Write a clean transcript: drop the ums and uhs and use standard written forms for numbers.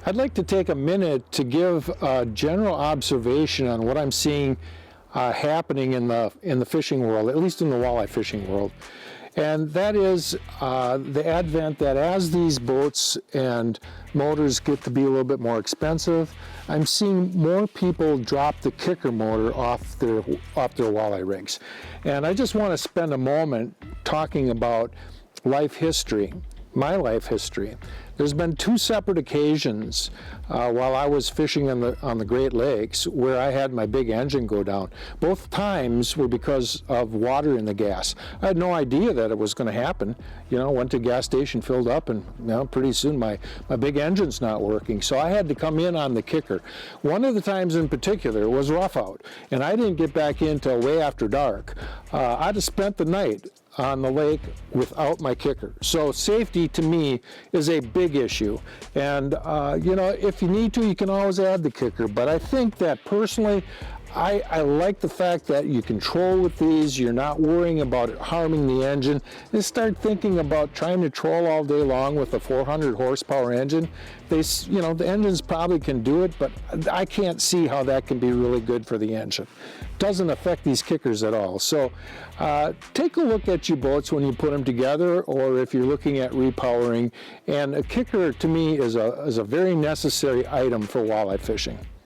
I'd like to take a minute to give a general observation on what I'm seeing happening in the fishing world, at least in the walleye fishing world. And that is the advent that as these boats and motors get to be a little bit more expensive, I'm seeing more people drop the kicker motor off their walleye rigs. And I just want to spend a moment talking about life history, my life history. There's been two separate occasions while I was fishing on the Great Lakes where I had my big engine go down. Both times were because of water in the gas. I had no idea that it was going to happen. You know, went to a gas station, filled up, and you know, pretty soon my big engine's not working. So I had to come in on the kicker. One of the times in particular was rough out, and I didn't get back in till way after dark. I'd have spent the night on the lake without my kicker. So safety to me is a big issue. And you know, if you need to, you can always add the kicker. But I think that personally, I like the fact that you control with these, you're not worrying about it harming the engine. And start thinking about trying to troll all day long with a 400 horsepower engine. You know, the engines probably can do it, but I can't see how that can be really good for the engine. Doesn't affect these kickers at all. So take a look at your boats when you put them together, or if you're looking at repowering. And a kicker to me is a very necessary item for walleye fishing.